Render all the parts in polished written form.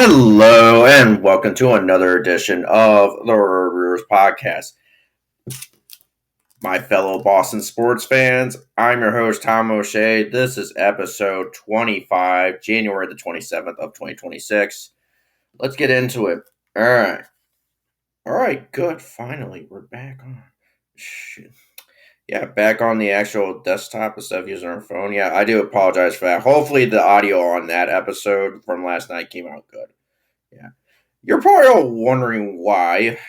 Hello and welcome to another edition of the Brewers Podcast. My fellow Boston sports fans, I'm your host, Tom O'Shea. This is episode 25, January the 27th of 2026. Let's get into it. All right. All right, good. Finally, we're back on. Shit. Yeah, back on the actual desktop instead of using our phone. Yeah, I do apologize for that. Hopefully the audio on that episode from last night came out good. Yeah. You're probably all wondering why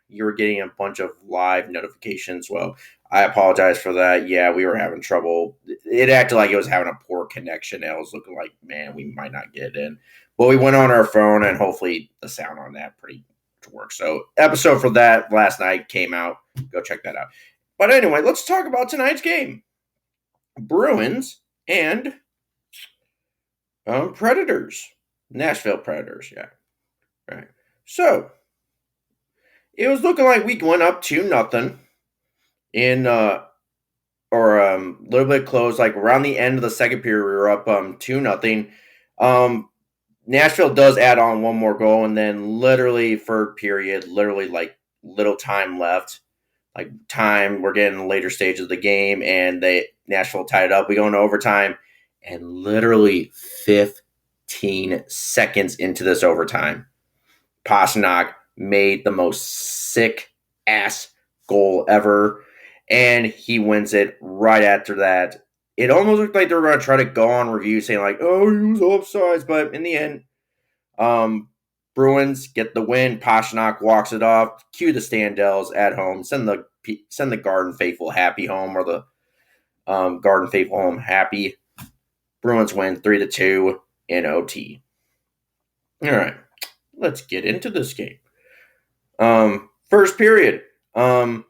you're getting a bunch of live notifications. Well, I apologize for that. Yeah, we were having trouble. It acted like it was having a poor connection. It was looking like, man, we might not get in. But we went on our phone, and hopefully the sound on that pretty much works. So, episode for that last night came out. Go check that out. But anyway, let's talk about tonight's game. Bruins and Predators. Nashville Predators, yeah. Right. So, it was looking like we went up 2-0 in or a little bit close, like around the end of the second period, we were up 2-0. Nashville does add on one more goal, and then literally third period, literally like little time left, like time. We're getting the later stage of the game, and Nashville tied it up. We go into overtime, and literally 15 seconds into this overtime, Pastrnak made the most sick ass goal ever, and he wins it right after that. It almost looked like they were going to try to go on review saying like, "Oh, he was offsides," but in the end, Bruins get the win. Pastrnak walks it off. Cue the Standells at home. Send the Garden Faithful happy home, or the Garden Faithful home happy. Bruins win 3-2 in OT. All right, let's get into this game. First period. Hampus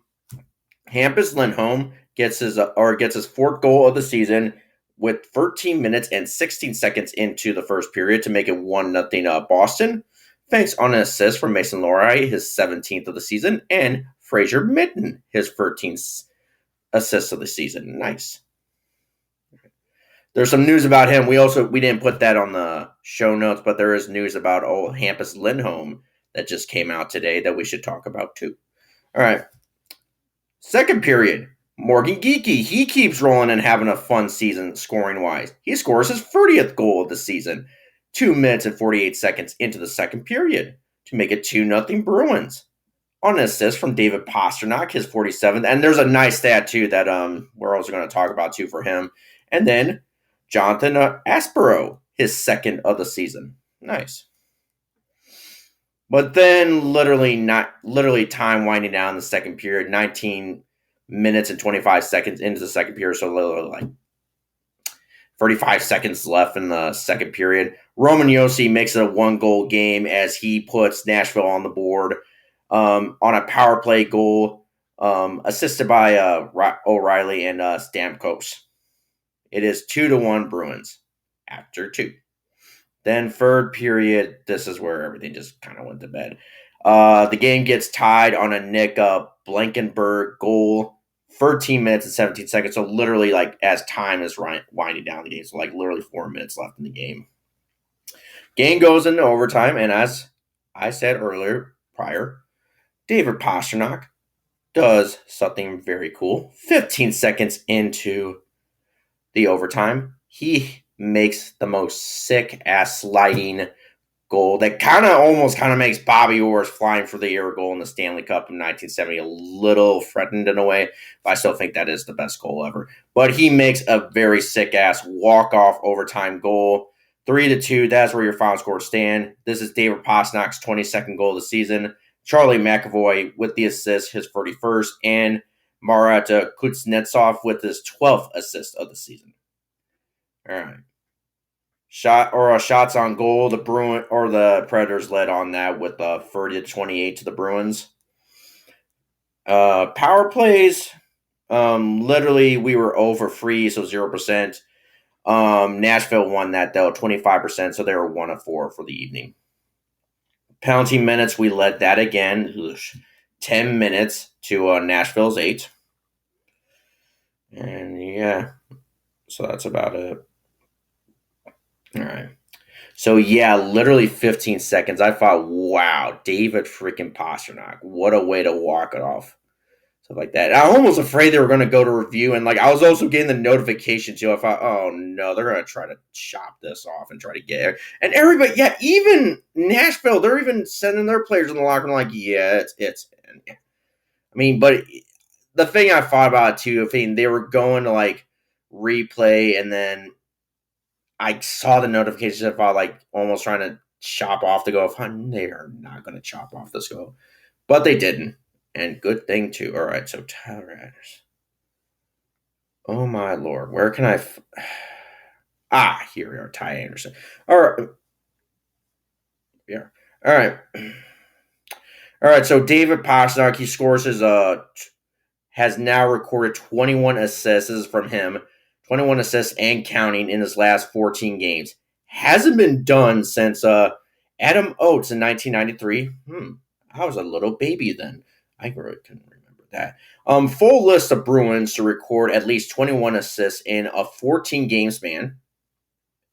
Lindholm gets his fourth goal of the season with 13 minutes and 16 seconds into the first period to make it 1-0 Boston. Thanks on an assist from Mason Lohrei, his 17th of the season, and Fraser Minten, his 13th assist of the season. Nice. There's some news about him. We didn't put that on the show notes, but there is news about old Hampus Lindholm that just came out today that we should talk about too. All right. Second period, Morgan Geekie. He keeps rolling and having a fun season scoring-wise. He scores his 30th goal of the season, 2 minutes and 48 seconds into the second period to make it 2-0 Bruins. On an assist from David Pastrnak, his 47th. And there's a nice stat, too, that we're also going to talk about, too, for him. And then Jonathan Aspero, his second of the season. Nice. But then literally time winding down the second period, 19 minutes and 25 seconds into the second period, so literally like 35 seconds left in the second period. Roman Josi makes it a 1-goal game as he puts Nashville on the board on a power play goal assisted by O'Reilly and Stamkos. It is 2-1 Bruins after 2. Then third period, this is where everything just kind of went to bed. The game gets tied on a Nick Blankenberg goal, 13 minutes and 17 seconds. So literally, like as time is winding down the game, so like literally 4 minutes left in the game. Game goes into overtime, and as I said prior, David Pastrnak does something very cool. 15 seconds into the overtime, he makes the most sick-ass sliding goal that kind of makes Bobby Orr's flying for the year goal in the Stanley Cup in 1970 a little threatened in a way, but I still think that is the best goal ever. But he makes a very sick-ass walk-off overtime goal. 3-2, that's where your final score stand. This is David Pastrnak's 22nd goal of the season. Charlie McAvoy with the assist, his 31st, and Marat Kuznetsov with his 12th assist of the season. All right. Shots on goal. The Predators led on that with 30-28 to the Bruins. Power plays. Literally we were 0 for 3, so 0%. Nashville won that though, 25%, so they were 1 of 4 for the evening. Penalty minutes, we led that again. 10 minutes to Nashville's 8. And yeah, so that's about it. All right. So yeah, literally 15 seconds. I thought, wow, David freaking Pastrnak. What a way to walk it off. Stuff like that. I'm almost afraid they were going to go to review, and like I was also getting the notification too. I thought, oh no, they're going to try to chop this off and try to get it. And everybody, yeah, even Nashville, they're even sending their players in the locker room like, yeah, it's. I mean, but the thing I thought about too, I mean, they were going to like replay, and then I saw the notifications about like almost trying to chop off the goal. They are not going to chop off this goal, but they didn't, and good thing too. All right, so Tyler Adams. Oh my lord, where can I? Here we are, Ty Anderson. All right, yeah. All right, all right. So David Pastrnak, he scores his has now recorded 21 assists. This is from him. 21 assists and counting in his last 14 games. Hasn't been done since Adam Oates in 1993. I was a little baby then. I really couldn't remember that. Full list of Bruins to record at least 21 assists in a 14 game span.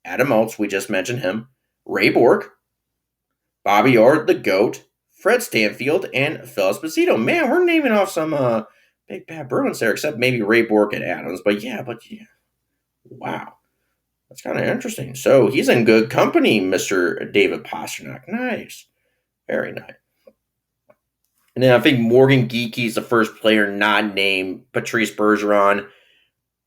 Adam Oates, we just mentioned him. Ray Bourque, Bobby Orr, the GOAT, Fred Stanfield, and Phil Esposito. Man, we're naming off some big bad Bruins there, except maybe Ray Bourque and Adams. But yeah. Wow. That's kind of interesting. So he's in good company, Mr. David Pastrnak. Nice. Very nice. And then I think Morgan Geekie is the first player not named Patrice Bergeron,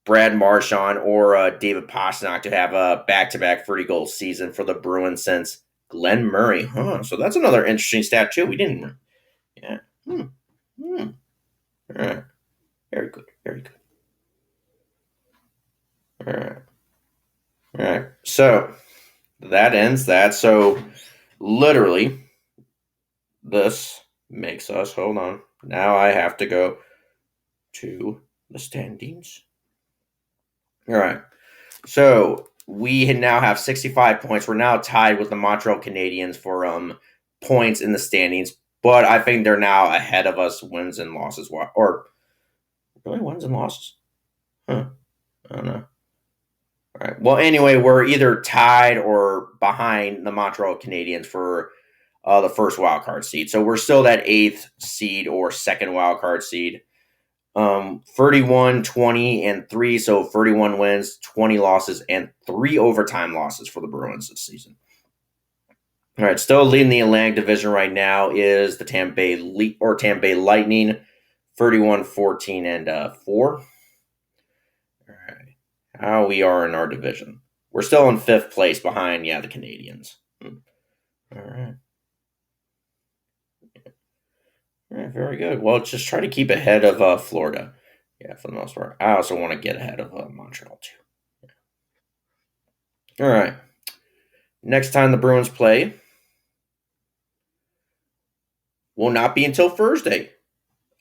Brad Marchand, or David Pastrnak to have a back-to-back 30-goal season for the Bruins since Glenn Murray. So that's another interesting stat, too. We didn't. Yeah. All right. Very good. Very good. All right. All right. So that ends that. So literally, this makes us, hold on. Now I have to go to the standings. All right. So we now have 65 points. We're now tied with the Montreal Canadiens for points in the standings, but I think they're now ahead of us wins and losses. Or really wins and losses? I don't know. All right. Well, anyway, we're either tied or behind the Montreal Canadiens for the first wild card seed. So we're still that 8th seed or second wild card seed. 31, 20, and 3. So 31 wins, 20 losses, and 3 overtime losses for the Bruins this season. All right, still leading the Atlantic Division right now is the Tampa Bay Lightning, 31, 14, and 4. All right, how we are in our division. We're still in 5th place behind, the Canadiens. All right. Yeah, very good. Well, just try to keep ahead of Florida. Yeah, for the most part. I also want to get ahead of Montreal, too. Yeah. All right. Next time the Bruins play will not be until Thursday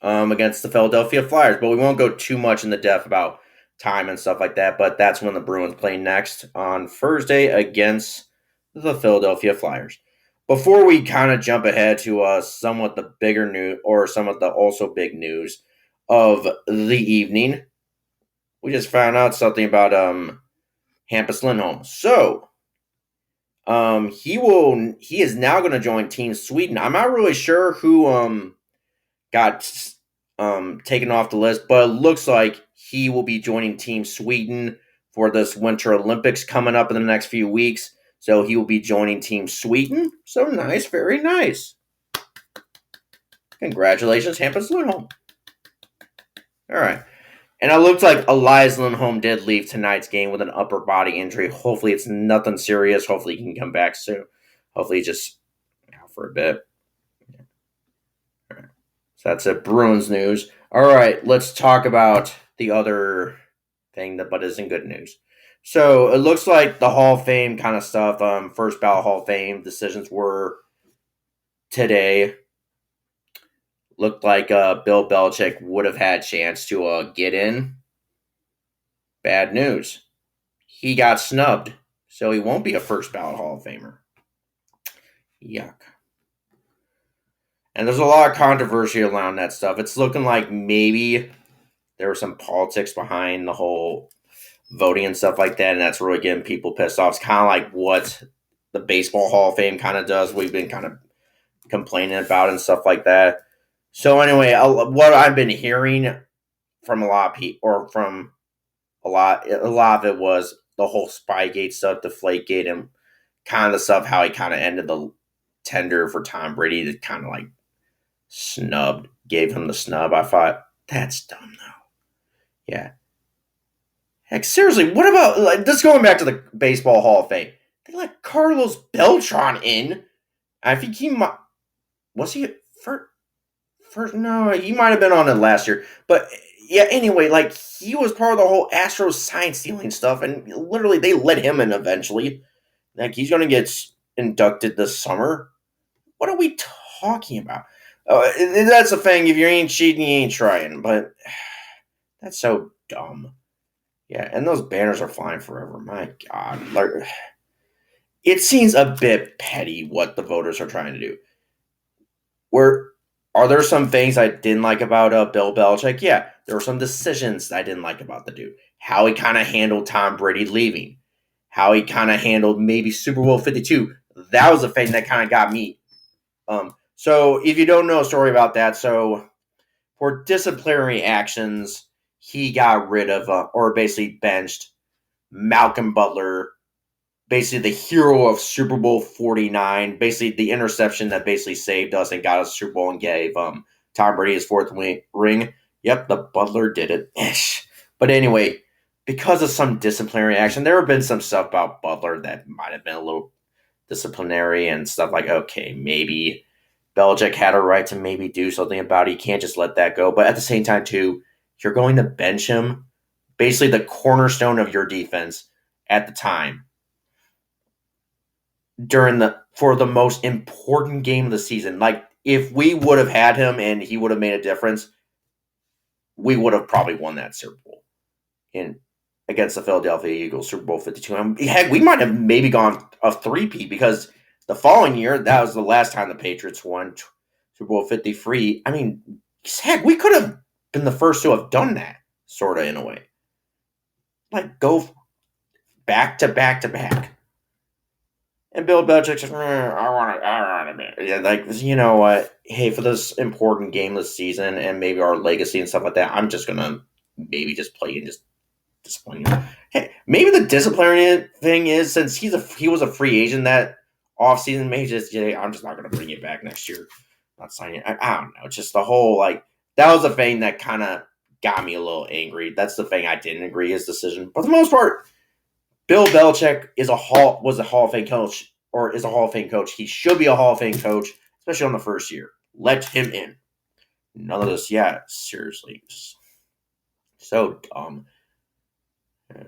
against the Philadelphia Flyers. But we won't go too much in the depth about time and stuff like that. But that's when the Bruins play next on Thursday against the Philadelphia Flyers. Before we kind of jump ahead to somewhat the bigger news, or some of the also big news of the evening, we just found out something about Hampus Lindholm. So he is now going to join Team Sweden. I'm not really sure who got taken off the list, but it looks like he will be joining Team Sweden for this Winter Olympics coming up in the next few weeks. So he will be joining Team Sweden. So nice, very nice. Congratulations, Hampus Lindholm. All right. And it looks like Elias Lindholm did leave tonight's game with an upper body injury. Hopefully it's nothing serious. Hopefully he can come back soon. Hopefully just out for a bit. All right. So that's it. Bruins news. All right, let's talk about the other thing that but isn't good news. So it looks like the Hall of Fame kind of stuff, first ballot Hall of Fame decisions were today. Looked like Bill Belichick would have had a chance to get in. Bad news. He got snubbed, so he won't be a first ballot Hall of Famer. Yuck. And there's a lot of controversy around that stuff. It's looking like maybe there was some politics behind the whole voting and stuff like that, and that's really getting people pissed off. It's kind of like what the Baseball Hall of Fame kind of does. We've been kind of complaining about and stuff like that. So anyway, what I've been hearing from a lot of people, or from a lot of it was the whole Spygate stuff, Deflategate, and kind of the stuff how he kind of ended the tender for Tom Brady to kind of like gave him the snub. I thought that's dumb though. Yeah. Heck, seriously, what about like just going back to the Baseball Hall of Fame? They let Carlos Beltran in. I think he might was he first. No, he might have been on it last year. But yeah, anyway, like he was part of the whole Astros sign stealing stuff, and literally they let him in eventually. Like he's going to get inducted this summer. What are we talking about? That's the thing. If you ain't cheating, you ain't trying. But that's so dumb. Yeah, and those banners are flying forever. My God. Like, it seems a bit petty what the voters are trying to do. Are there some things I didn't like about Bill Belichick? Yeah, there were some decisions I didn't like about the dude. How he kind of handled Tom Brady leaving. How he kind of handled maybe Super Bowl 52. That was the thing that kind of got me. So if you don't know a story about that, so for disciplinary actions, he got rid of, or basically benched Malcolm Butler, basically the hero of Super Bowl 49, basically the interception that basically saved us and got us Super Bowl and gave Tom Brady his fourth ring. Yep, the Butler did it. Ish. But anyway, because of some disciplinary action, there have been some stuff about Butler that might have been a little disciplinary and stuff like, okay, maybe Belichick had a right to maybe do something about it. You can't just let that go. But at the same time, too, you're going to bench him, basically the cornerstone of your defense at the time, for the most important game of the season. Like, if we would have had him and he would have made a difference, we would have probably won that Super Bowl against the Philadelphia Eagles, Super Bowl 52. Heck, we might have maybe gone a three-peat because the following year, that was the last time the Patriots won Super Bowl 53. I mean, heck, we could have been the first to have done that, sort of, in a way. Like, go back to back to back. And Bill Belichick says, I want it. Yeah, like, you know what? Hey, for this important game this season and maybe our legacy and stuff like that, I'm just going to maybe just play and just discipline you. Hey, maybe the disciplinary thing is, since he was a free agent that offseason, maybe just, yeah, I'm just not going to bring it back next year. Not signing it. I don't know. Just the whole, like, that was the thing that kind of got me a little angry. That's the thing I didn't agree his decision. But for the most part, Bill Belichick was a Hall of Fame coach, or is a Hall of Fame coach. He should be a Hall of Fame coach, especially on the first year. Let him in. None of this. Yeah, seriously. Just so dumb. Yeah.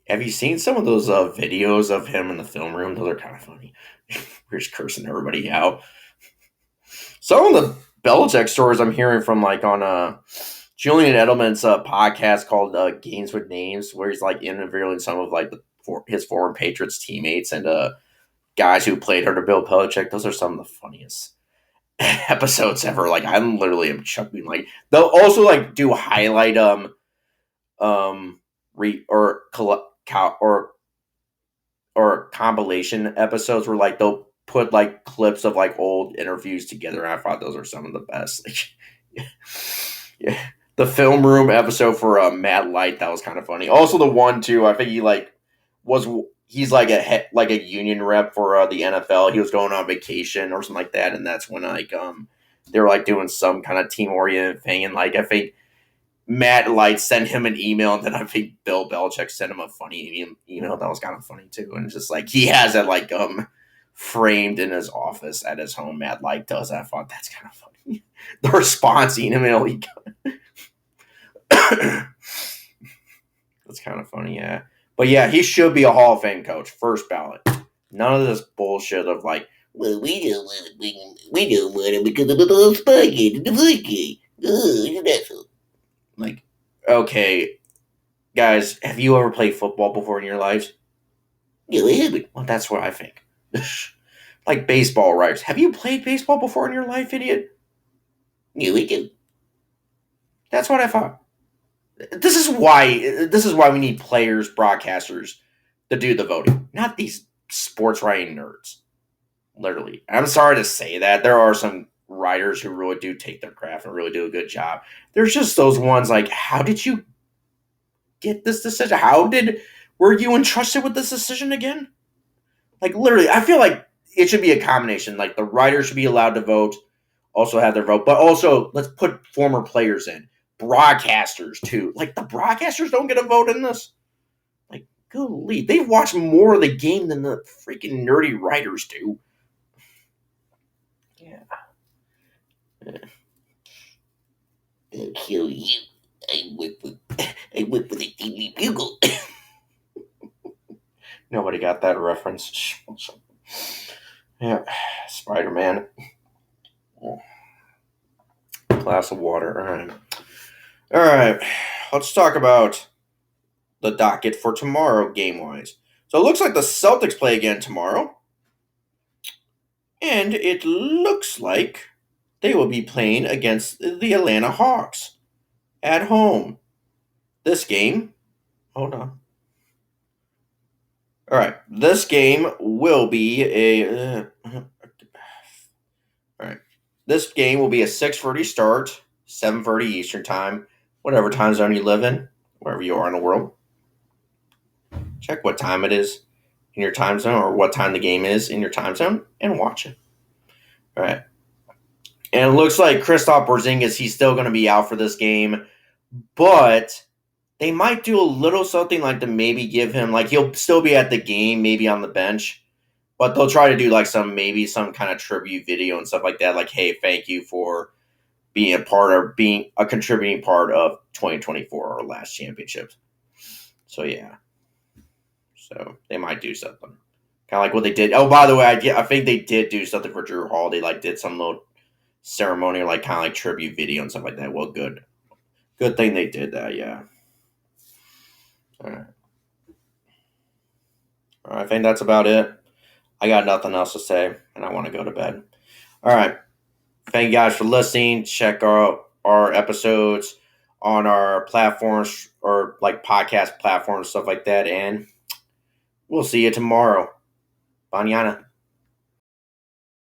Have you seen some of those videos of him in the film room? Those are kind of funny. We're just cursing everybody out. Some of the Belichick stories I'm hearing from, like, on Julian Edelman's podcast called Games with Names, where he's like interviewing some of like his former Patriots teammates and guys who played under Bill Belichick. Those are some of the funniest episodes ever. Like, I literally am chuckling. Like, they'll also like do highlight or compilation episodes where like they'll put like clips of like old interviews together. And I thought those are some of the best. Like, yeah. The film room episode for Matt Light, that was kind of funny. Also, the one too, I think he's like a union rep for the NFL. He was going on vacation or something like that, and that's when like they were like doing some kind of team oriented thing, and like I think Matt Light sent him an email, and then I think Bill Belichick sent him a funny email that was kind of funny too, and just like he has it like framed in his office at his home. Matt Light does. I thought that's kind of funny. The response email he got. That's kind of funny, yeah. But yeah, he should be a Hall of Fame coach, first ballot. None of this bullshit of like, well, we don't want him because of the little spaghetti, the spaghetti. Like, okay, guys, have you ever played football before in your lives? No, I haven't. Well, that's what I think. Like baseball, right? Have you played baseball before in your life, idiot? No, we do. That's what I thought. This is why we need players, broadcasters to do the voting, not these sports writing nerds. Literally. I'm sorry to say that. There are some writers who really do take their craft and really do a good job. There's just those ones like, how did you get this decision? Were you entrusted with this decision again? Like, literally, I feel like it should be a combination. Like, the writers should be allowed to vote, also have their vote, but also let's put former players in, broadcasters too. Like, the broadcasters don't get a vote in this. Like, golly, they've watched more of the game than the freaking nerdy writers do. Yeah. I'll kill you. I work with a Daily Bugle. Nobody got that reference. Yeah, Spider-Man. Glass of water. All right. Let's talk about the docket for tomorrow, game-wise. So it looks like the Celtics play again tomorrow, and it looks like they will be playing against the Atlanta Hawks at home. This game, hold on. All right, this game will be all right. This game will be a 6:30 start, 7:30 Eastern time, whatever time zone you live in, wherever you are in the world. Check what time it is in your time zone or what time the game is in your time zone and watch it. All right. And it looks like Kristaps Porzingis, he's still going to be out for this game, but they might do a little something like to maybe give him, like he'll still be at the game, maybe on the bench, but they'll try to do like some kind of tribute video and stuff like that. Like, hey, thank you for being a contributing part of 2024 or last championships. So yeah. So they might do something. Kind of like what they did. Oh, by the way, I think they did do something for Drew Holiday. Like, did some little ceremonial, like, kind of like tribute video and stuff like that. Well, good. Good thing they did that, yeah. All right. I think that's about it. I got nothing else to say, and I want to go to bed. All right. Thank you guys for listening. Check our episodes on our platforms or like podcast platforms, stuff like that. And we'll see you tomorrow. Banyana.